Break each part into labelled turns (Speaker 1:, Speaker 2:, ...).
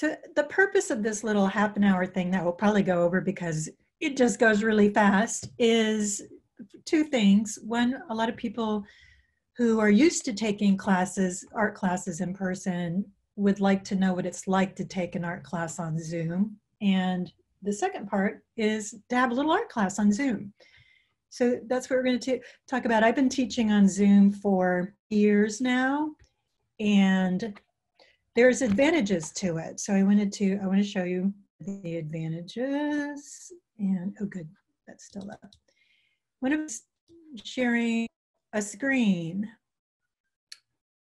Speaker 1: So the purpose of this little half an hour thing that we'll probably go over because it just goes really fast is two things. One, a lot of people who are used to taking classes, art classes in person, would like to know what it's like to take an art class on Zoom. And the second part is to have a little art class on Zoom. So that's what we're going to talk about. I've been teaching on Zoom for years now, and there's advantages to it. So I want to show you the advantages. And oh, good, that's still up. One of sharing a screen.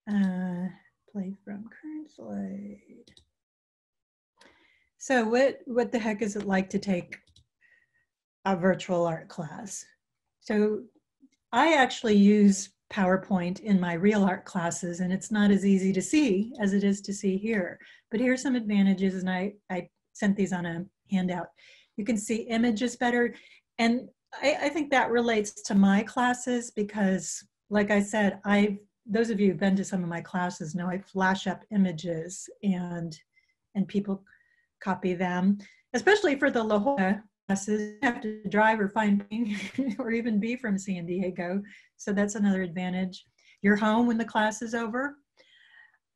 Speaker 1: Play from current slide. So what the heck is it like to take a virtual art class? So I actually use PowerPoint in my real art classes, and it's not as easy to see as it is to see here. But here's some advantages, and I sent these on a handout. You can see images better, and I think that relates to my classes because, like I said, those of you who've been to some of my classes know I flash up images and people copy them, especially for the La Jolla classes. You have to drive or find or even be from San Diego. So that's another advantage. You're home when the class is over.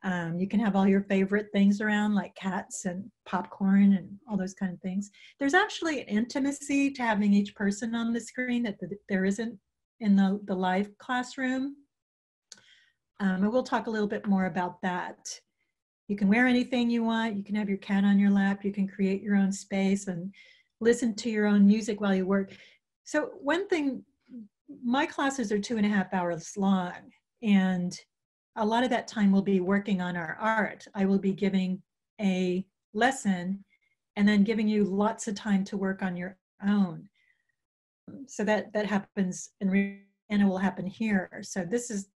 Speaker 1: You can have all your favorite things around like cats and popcorn and all those kind of things. There's actually an intimacy to having each person on the screen that there isn't in the live classroom. And we'll talk a little bit more about that. You can wear anything you want. You can have your cat on your lap. You can create your own space and listen to your own music while you work. So one thing, my classes are 2.5 hours long, and a lot of that time we'll be working on our art. I will be giving a lesson and then giving you lots of time to work on your own. So that happens and it will happen here. So this is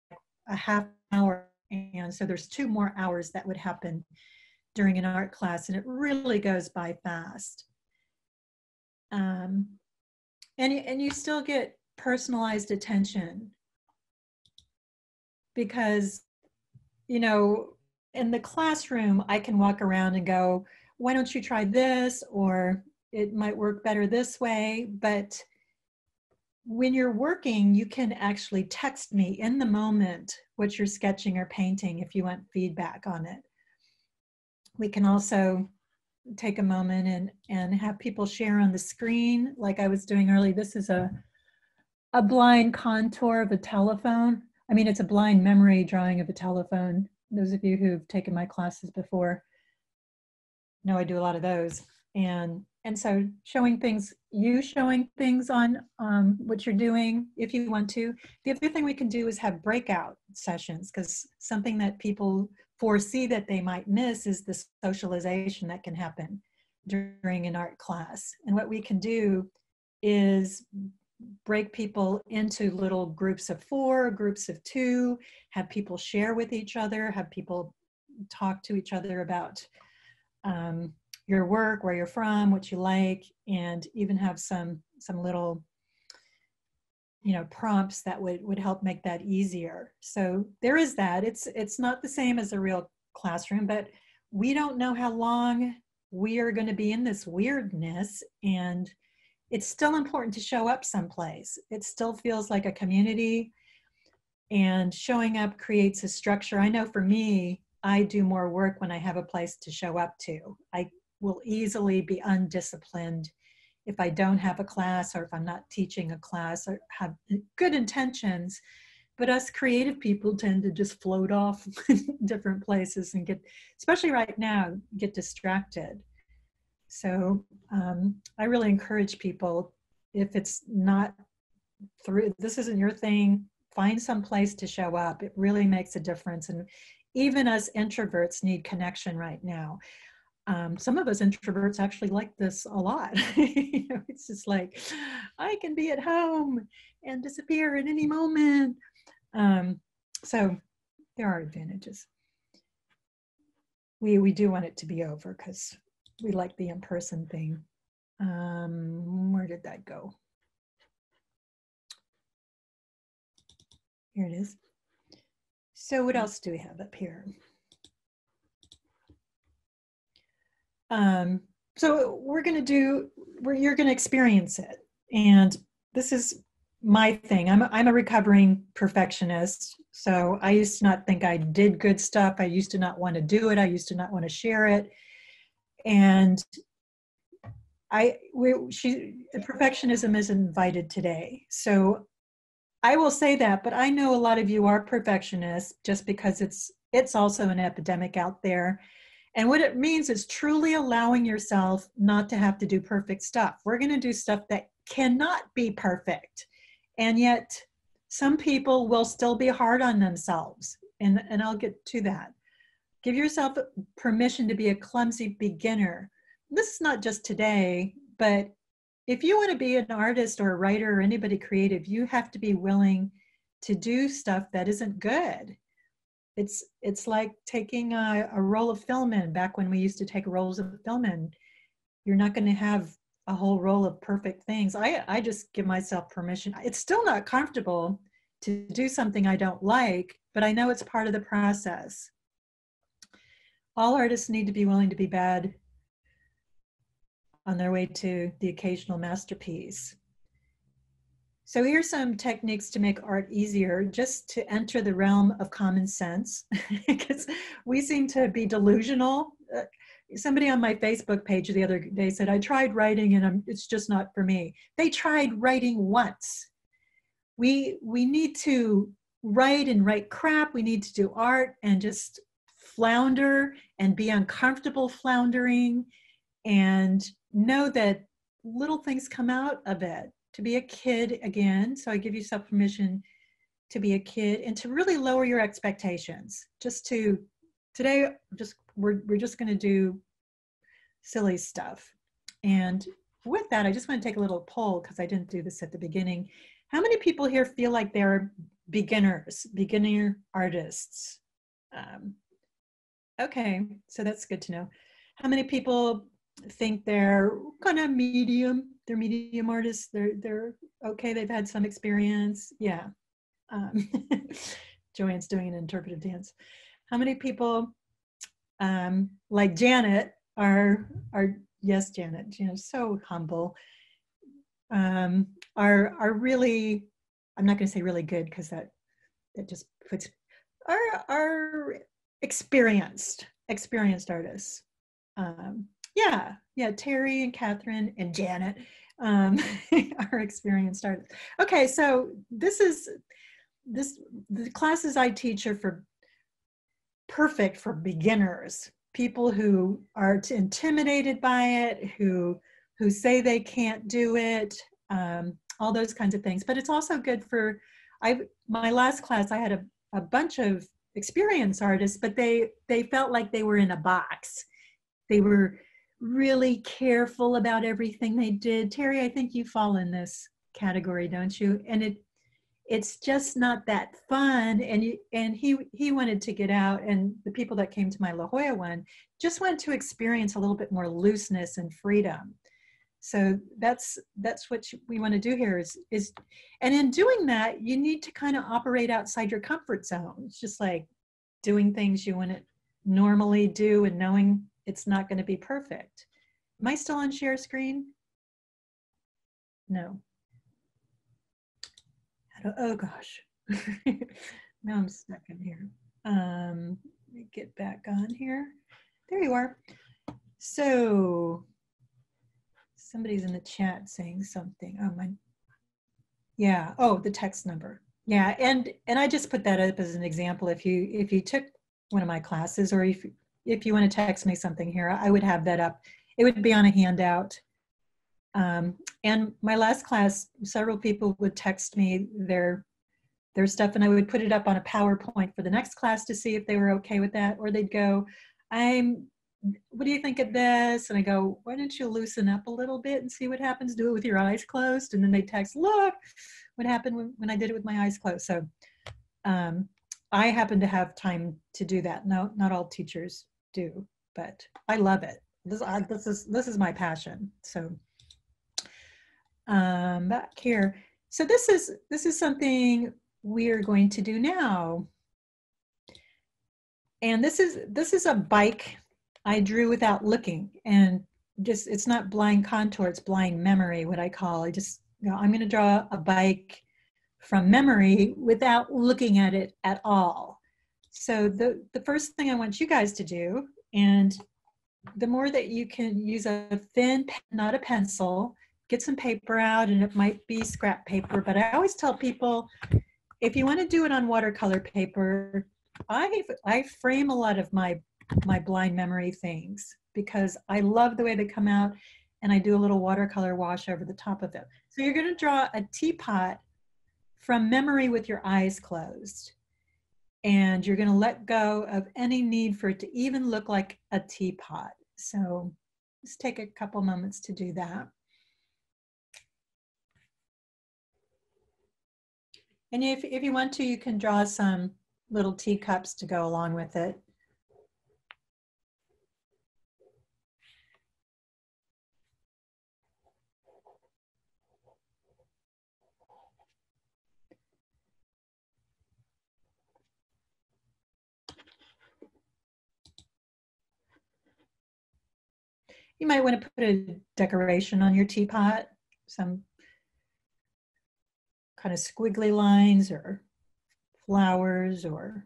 Speaker 1: a half hour, and so there's 2 more hours that would happen during an art class, and it really goes by fast. And you still get personalized attention because, you know, in the classroom, I can walk around and go, why don't you try this? Or it might work better this way. But when you're working, you can actually text me in the moment what you're sketching or painting if you want feedback on it. We can also take a moment and have people share on the screen like I was doing earlier. This is a blind contour of a telephone. I mean, it's a blind memory drawing of a telephone. Those of you who've taken my classes before know I do a lot of those. And so showing things on what you're doing if you want to. The other thing we can do is have breakout sessions, because something that people foresee that they might miss is the socialization that can happen during an art class. And what we can do is break people into little groups of 4, groups of 2, have people share with each other, have people talk to each other about your work, where you're from, what you like, and even have some little, you know, prompts that would help make that easier. So there is that. It's not the same as a real classroom, but we don't know how long we are going to be in this weirdness, and it's still important to show up someplace. It still feels like a community, and showing up creates a structure. I know for me, I do more work when I have a place to show up to. I will easily be undisciplined if I don't have a class, or if I'm not teaching a class, or have good intentions. But us creative people tend to just float off different places and get, especially right now, get distracted. So I really encourage people, if it's not this isn't your thing, find some place to show up. It really makes a difference. And even us introverts need connection right now. Some of us introverts actually like this a lot. You know, it's just like, I can be at home and disappear at any moment. So there are advantages. We do want it to be over because we like the in-person thing. Where did that go? Here it is. So what else do we have up here? So we're going to do, you're going to experience it. And this is my thing. I'm a recovering perfectionist. So I used to not think I did good stuff. I used to not want to do it. I used to not want to share it. And perfectionism is invited today. So I will say that, but I know a lot of you are perfectionists just because it's also an epidemic out there. And what it means is truly allowing yourself not to have to do perfect stuff. We're going to do stuff that cannot be perfect. And yet some people will still be hard on themselves. And I'll get to that. Give yourself permission to be a clumsy beginner. This is not just today, but if you want to be an artist or a writer or anybody creative, you have to be willing to do stuff that isn't good. It's like taking a roll of film in, back when we used to take rolls of film in. You're not going to have a whole roll of perfect things. I just give myself permission. It's still not comfortable to do something I don't like, but I know it's part of the process. All artists need to be willing to be bad on their way to the occasional masterpiece. So here's some techniques to make art easier, just to enter the realm of common sense, because we seem to be delusional. Somebody on my Facebook page the other day said, I tried writing and it's just not for me. They tried writing once. We need to write and write crap. We need to do art and just flounder and be uncomfortable floundering and know that little things come out of it. To be a kid again. So I give yourself permission to be a kid and to really lower your expectations. Today, we're just going to do silly stuff. And with that, I just want to take a little poll, because I didn't do this at the beginning. How many people here feel like they're beginners, beginner artists? Okay, so that's good to know. How many people think they're kind of medium? They're medium artists. They're okay. They've had some experience. Yeah. Joanne's doing an interpretive dance. How many people, like Janet, are yes, Janet. Janet's so humble. Are really, I'm not going to say really good, because that just puts, are experienced artists. Yeah, Terry and Catherine and Janet are experienced artists. Okay, so the classes I teach are perfect for beginners, people who are intimidated by it, who say they can't do it, all those kinds of things. But it's also good for, my last class, I had a bunch of experienced artists, but they felt like they were in a box. They were really careful about everything they did. Terry, I think you fall in this category, don't you? And it's just not that fun. And he wanted to get out, and the people that came to my La Jolla one just wanted to experience a little bit more looseness and freedom. So that's what we want to do here is, and in doing that, you need to kind of operate outside your comfort zone. It's just like doing things you wouldn't normally do and knowing it's not going to be perfect. Am I still on share screen? No. Oh gosh. Now I'm stuck in here. Let me get back on here. There you are. So somebody's in the chat saying something. Oh, my. Yeah. Oh, the text number. Yeah. And I just put that up as an example. If you took one of my classes, or if you want to text me something here, I would have that up. It would be on a handout. And my last class, several people would text me their stuff, and I would put it up on a PowerPoint for the next class to see if they were okay with that. Or they'd go, what do you think of this? And I go, why don't you loosen up a little bit and see what happens? Do it with your eyes closed. And then they text, look what happened when I did it with my eyes closed. So I happen to have time to do that. No, not all teachers do, but I love it. This is my passion. So back here. So this is something we are going to do now. And this is a bike I drew without looking, and just, it's not blind contour, it's blind memory, what I call. I just, I'm going to draw a bike from memory without looking at it at all. So the first thing I want you guys to do, and the more that you can use a thin pen, not a pencil, get some paper out, and it might be scrap paper, but I always tell people, if you want to do it on watercolor paper, I frame a lot of my blind memory things because I love the way they come out, and I do a little watercolor wash over the top of them. So you're going to draw a teapot from memory with your eyes closed. And you're going to let go of any need for it to even look like a teapot. So just take a couple moments to do that. And if you want to, you can draw some little teacups to go along with it. You might want to put a decoration on your teapot, some kind of squiggly lines or flowers or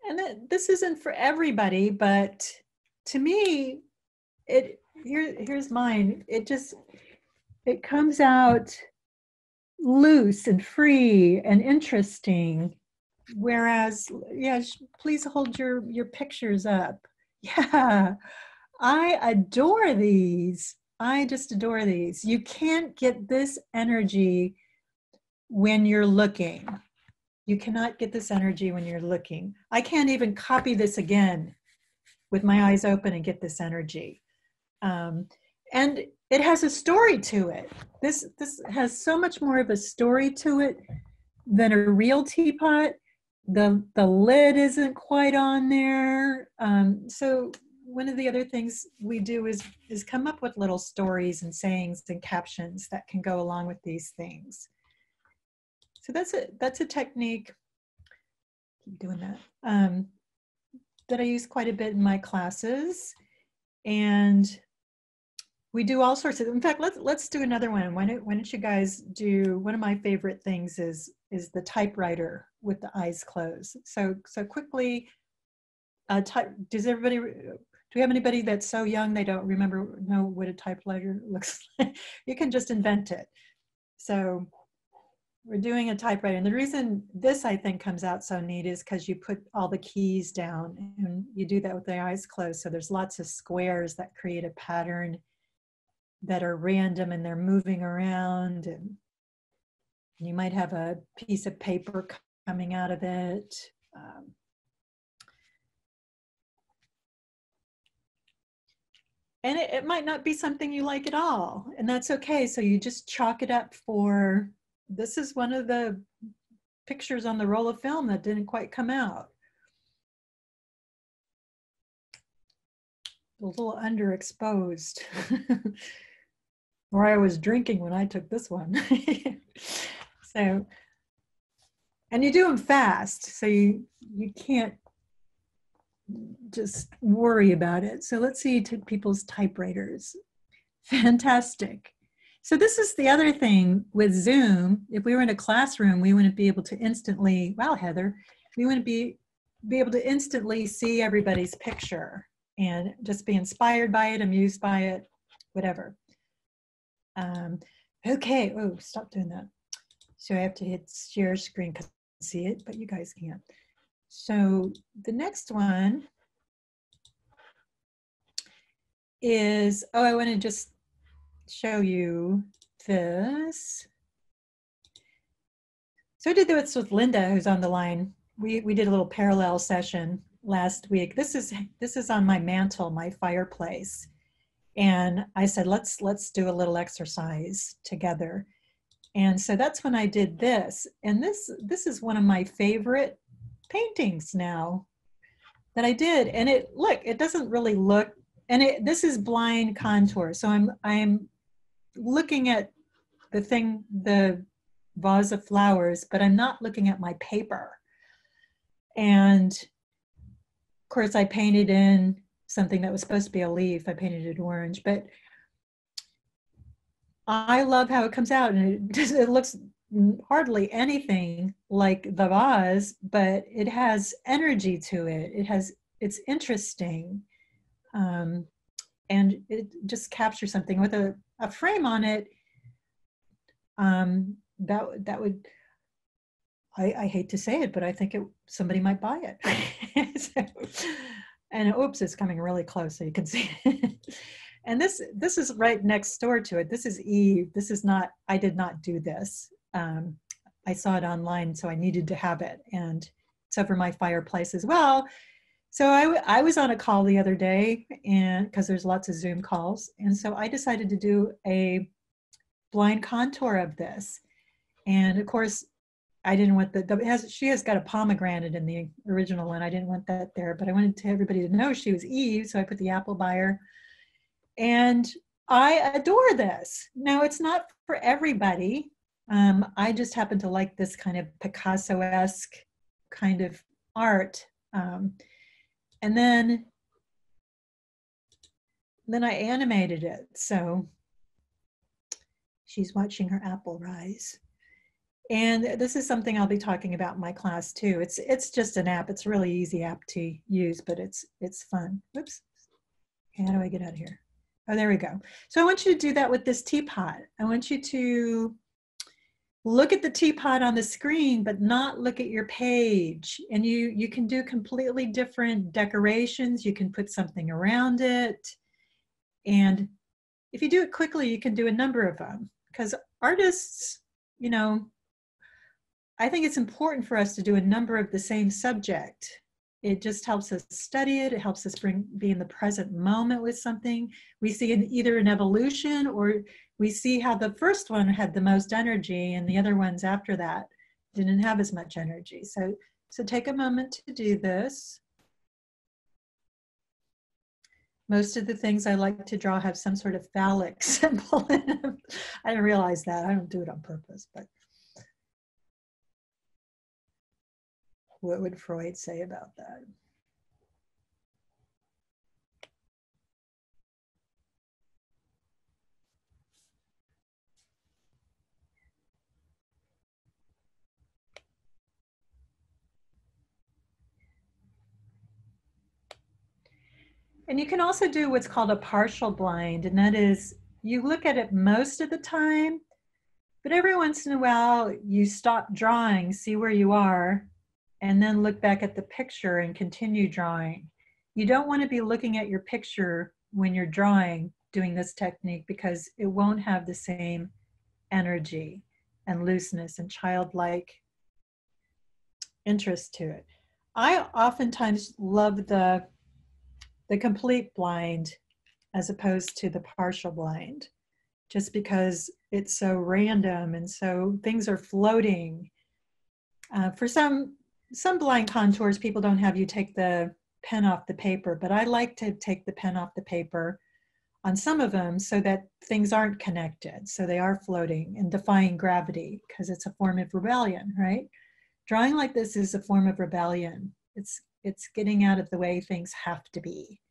Speaker 1: and this isn't for everybody, but to me, here's mine. It comes out loose and free and interesting. Whereas, yeah, please hold your pictures up. Yeah, I adore these. I just adore these. You can't get this energy when you're looking. You cannot get this energy when you're looking. I can't even copy this again with my eyes open and get this energy. And it has a story to it. This has so much more of a story to it than a real teapot. The lid isn't quite on there. So one of the other things we do is come up with little stories and sayings and captions that can go along with these things. So that's a technique, keep doing that, that I use quite a bit in my classes. And we do all sorts of, in fact, let's do another one. Why don't you guys do, one of my favorite things is the typewriter with the eyes closed. So quickly, does everybody, do we have anybody that's so young they don't know what a typewriter looks like? You can just invent it. So we're doing a typewriter. And the reason this, I think, comes out so neat is because you put all the keys down and you do that with the eyes closed. So there's lots of squares that create a pattern that are random and they're moving around. And you might have a piece of paper coming out of it. And it might not be something you like at all. And that's okay. So you just chalk it up for, this is one of the pictures on the roll of film that didn't quite come out. A little underexposed. Or I was drinking when I took this one. So, and you do them fast, so you can't just worry about it. So let's see people's typewriters. Fantastic. So this is the other thing with Zoom. If we were in a classroom, we wouldn't be able to instantly, wow, Heather, we wouldn't be able to instantly see everybody's picture and just be inspired by it, amused by it, whatever. Okay, oh, stop doing that. So I have to hit share screen because I see it, but you guys can't. So the next one is, oh, I want to just show you this. So I did this with Linda, who's on the line. We did a little parallel session last week. This is on my mantle, my fireplace. And I said, let's do a little exercise together. And so that's when I did this. And this is one of my favorite paintings now that I did. And it doesn't really look, and this is blind contour. So I'm looking at the vase of flowers, but I'm not looking at my paper. And of course I painted in something that was supposed to be a leaf. I painted it orange, but I love how it comes out, and it looks hardly anything like the vase, but it has energy to it. It's interesting. And it just captures something with a frame on it. That would, I hate to say it, but I think somebody might buy it. So, and oops, it's coming really close so you can see it. And this is right next door to it. This is Eve. This is not, I did not do this. I saw it online, so I needed to have it. And it's over my fireplace as well. So I was on a call the other day, and because there's lots of Zoom calls. And so I decided to do a blind contour of this. And of course, I didn't want she has got a pomegranate in the original one. I didn't want that there, but I wanted everybody to know she was Eve. So I put the apple by her. And I adore this. Now, it's not for everybody. I just happen to like this kind of Picasso-esque kind of art. And then I animated it. So she's watching her apple rise. And this is something I'll be talking about in my class too. It's just an app. It's a really easy app to use, but it's fun. Oops. How do I get out of here? Oh, there we go. So I want you to do that with this teapot. I want you to look at the teapot on the screen, but not look at your page. And you can do completely different decorations. You can put something around it. And if you do it quickly, you can do a number of them. Because artists, you know, I think it's important for us to do a number of the same subject. It just helps us study it. It helps us be in the present moment with something. We see either an evolution, or we see how the first one had the most energy and the other ones after that didn't have as much energy. So take a moment to do this. Most of the things I like to draw have some sort of phallic symbol in them. I didn't realize that. I don't do it on purpose, but what would Freud say about that? And you can also do what's called a partial blind, and that is you look at it most of the time, but every once in a while you stop drawing, see where you are, and then look back at the picture and continue drawing. You don't want to be looking at your picture when you're drawing, doing this technique, because it won't have the same energy and looseness and childlike interest to it. I oftentimes love the complete blind as opposed to the partial blind, just because it's so random and so things are floating. For some blind contours, people don't have you take the pen off the paper, but I like to take the pen off the paper on some of them so that things aren't connected, so they are floating and defying gravity, because it's a form of rebellion, right? Drawing like this is a form of rebellion. It's getting out of the way things have to be.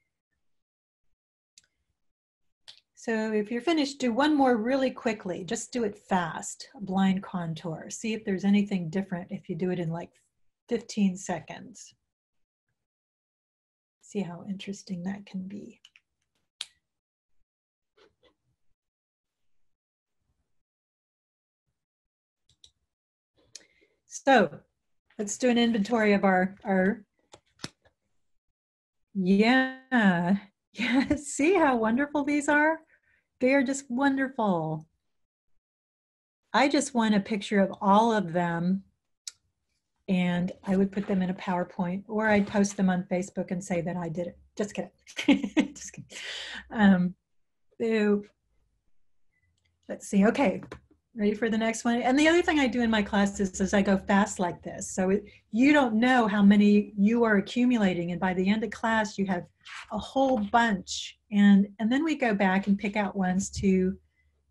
Speaker 1: So if you're finished, do one more really quickly. Just do it fast, a blind contour. See if there's anything different if you do it in like 15 seconds. See how interesting that can be. So let's do an inventory of our yeah, see how wonderful these are? They are just wonderful. I just want a picture of all of them, and I would put them in a PowerPoint, or I'd post them on Facebook and say that I did it. Just kidding. Just kidding. So let's see. Okay, ready for the next one? And the other thing I do in my classes is I go fast like this. So you don't know how many you are accumulating, and by the end of class, you have a whole bunch. And then we go back and pick out ones to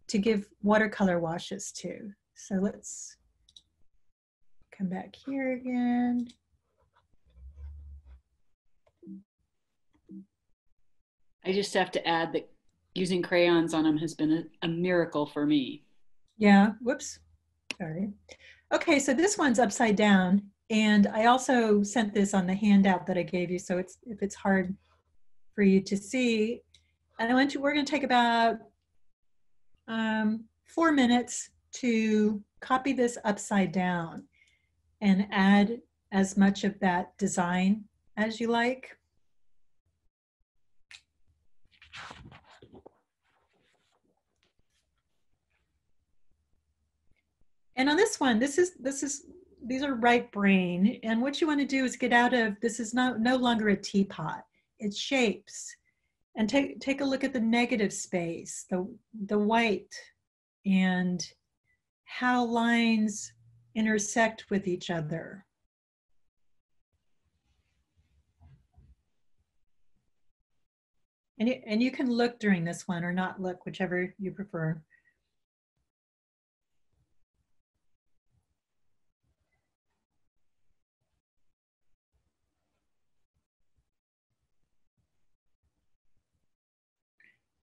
Speaker 1: to give watercolor washes to. So let's come back here again.
Speaker 2: I just have to add that using crayons on them has been a miracle for me.
Speaker 1: Yeah, whoops, sorry. Okay, so this one's upside down, and I also sent this on the handout that I gave you, so if it's hard for you to see. And we're going to take about 4 minutes to copy this upside down and add as much of that design as you like. And on this one, these are right brain. And what you want to do is get out of, this is no longer a teapot. It's shapes. And take a look at the negative space, the white, and how lines intersect with each other. And you can look during this one or not look, whichever you prefer.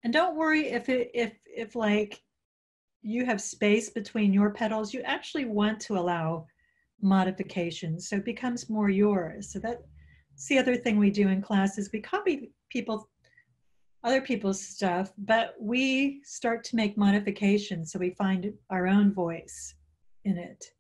Speaker 1: And don't worry if like you have space between your petals, you actually want to allow modifications, so it becomes more yours. So that's the other thing we do in class is we copy other people's stuff, but we start to make modifications so we find our own voice in it.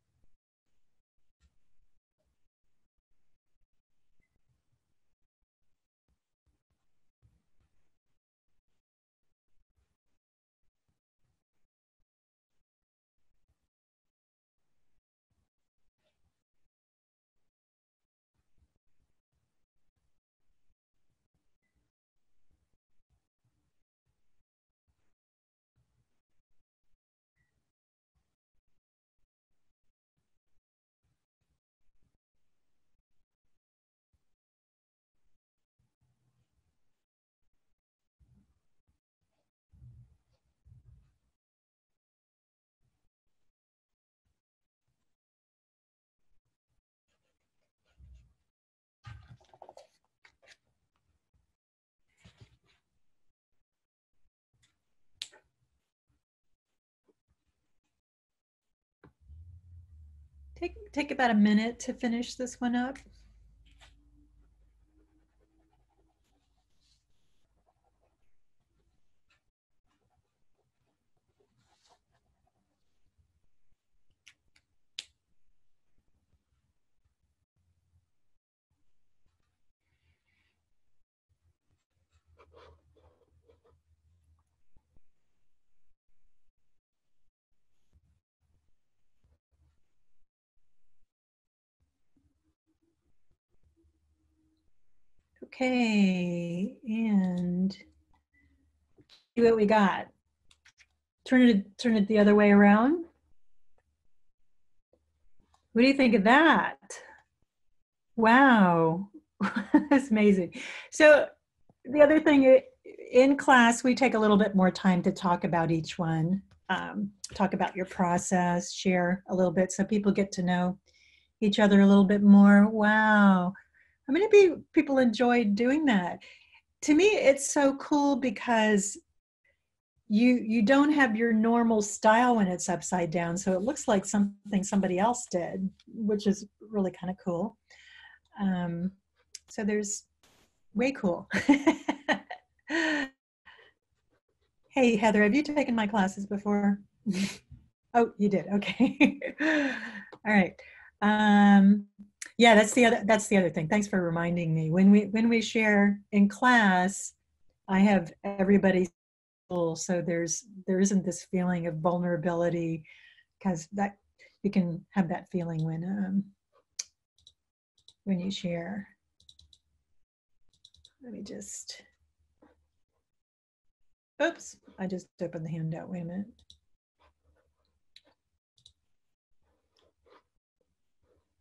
Speaker 1: Take about a minute to finish this one up. Okay, and see what we got. Turn it the other way around. What do you think of that? Wow, that's amazing. So the other thing, in class, we take a little bit more time to talk about each one, talk about your process, share a little bit so people get to know each other a little bit more. Wow. How many people enjoyed doing that? To me, it's so cool because you don't have your normal style when it's upside down, so it looks like something somebody else did, which is really kind of cool. So there's way cool. Hey, Heather, have you taken my classes before? Oh, you did. Okay. All right. Yeah, that's the other thing. Thanks for reminding me. When we share in class, I have everybody full, so there isn't this feeling of vulnerability, because that you can have that feeling when you share. Let me just. Oops, I just opened the handout. Wait a minute.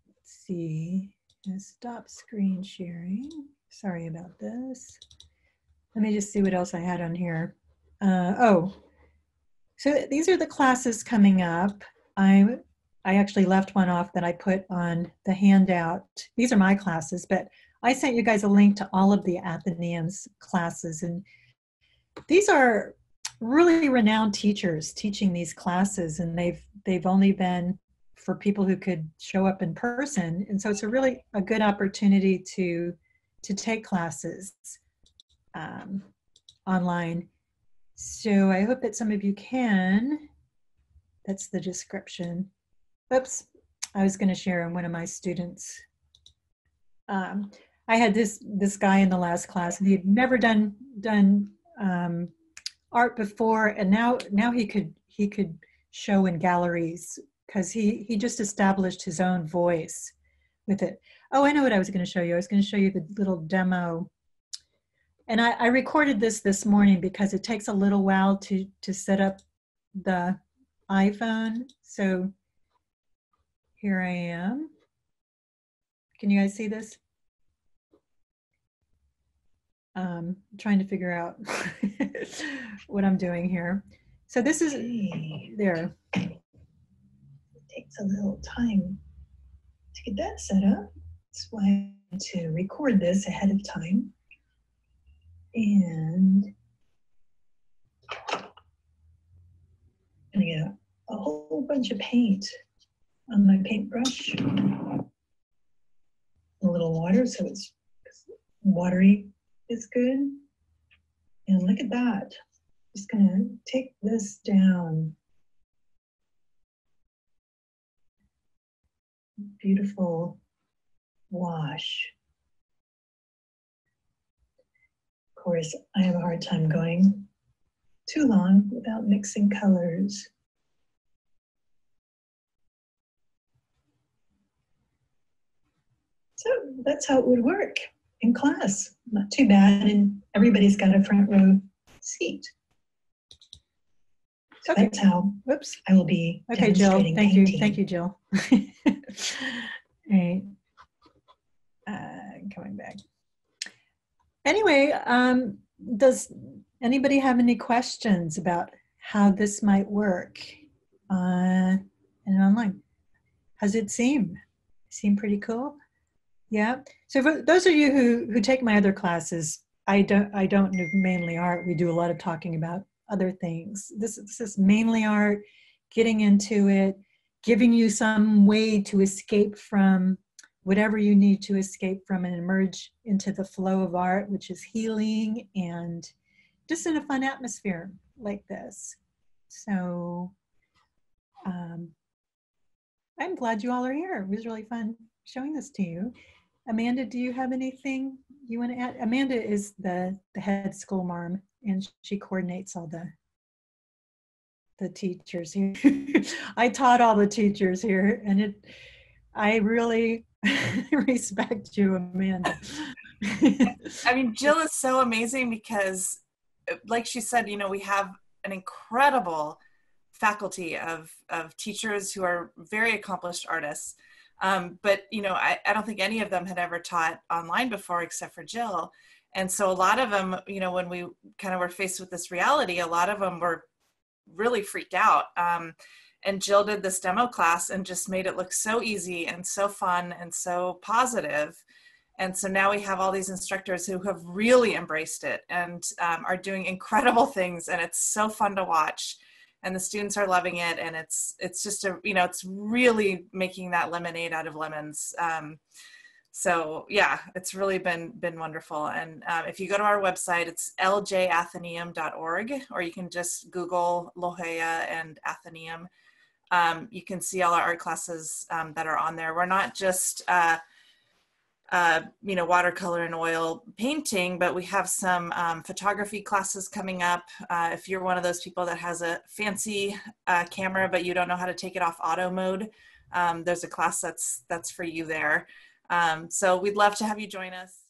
Speaker 1: Let's see. Stop screen sharing. Sorry about this. Let me just see what else I had on here. So So these are the classes coming up. I actually left one off that I put on the handout. These are my classes, but I sent you guys a link to all of the Athenaeum's classes. And these are really renowned teachers teaching these classes, and they've only been for people who could show up in person. And so it's a good opportunity to take classes online. So I hope that some of you can. That's the description. Oops, I was going to share on one of my students. I had this guy in the last class, and he'd never done art before, and now he could show in galleries because he just established his own voice with it. Oh, I know what I was going to show you. I was going to show you the little demo. And I recorded this morning because it takes a little while to set up the iPhone. So here I am. Can you guys see this? Trying to figure out what I'm doing here. So this is there. It takes a little time to get that set up. That's why I had to record this ahead of time. And I'm gonna get a whole bunch of paint on my paintbrush. A little water so it's watery is good. And look at that. Just gonna take this down. Beautiful wash. Of course, I have a hard time going too long without mixing colors. So that's how it would work in class. Not too bad, and everybody's got a front row seat. So okay. That's how I will be demonstrating painting. Jill. Thank you, Jill. All right. Coming back. Anyway, does anybody have any questions about how this might work and online? How's it seem? Seem pretty cool? Yeah. So for those of you who take my other classes, I don't do mainly art. We do a lot of talking about other things. This is mainly art, getting into it, giving you some way to escape from whatever you need to escape from and emerge into the flow of art, which is healing and just in a fun atmosphere like this. So I'm glad you all are here. It was really fun showing this to you. Amanda, do you have anything you want to add? Amanda is the head school marm, and she coordinates all the teachers here. I taught all the teachers here, and I really respect you, Amanda.
Speaker 3: I mean, Jill is so amazing because, like she said, you know, we have an incredible faculty of teachers who are very accomplished artists. But, you know, I don't think any of them had ever taught online before except for Jill. And so a lot of them, you know, when we kind of were faced with this reality, a lot of them were really freaked out. And Jill did this demo class and just made it look so easy and so fun and so positive. And so now we have all these instructors who have really embraced it and are doing incredible things. And it's so fun to watch. And the students are loving it. And it's just it's really making that lemonade out of lemons. So yeah, it's really been wonderful. And if you go to our website, it's ljathenaeum.org, or you can just Google La Jolla and Athenaeum. You can see all our art classes that are on there. We're not just, watercolor and oil painting, but we have some photography classes coming up. If you're one of those people that has a fancy camera, but you don't know how to take it off auto mode, there's a class that's for you there. So we'd love to have you join us.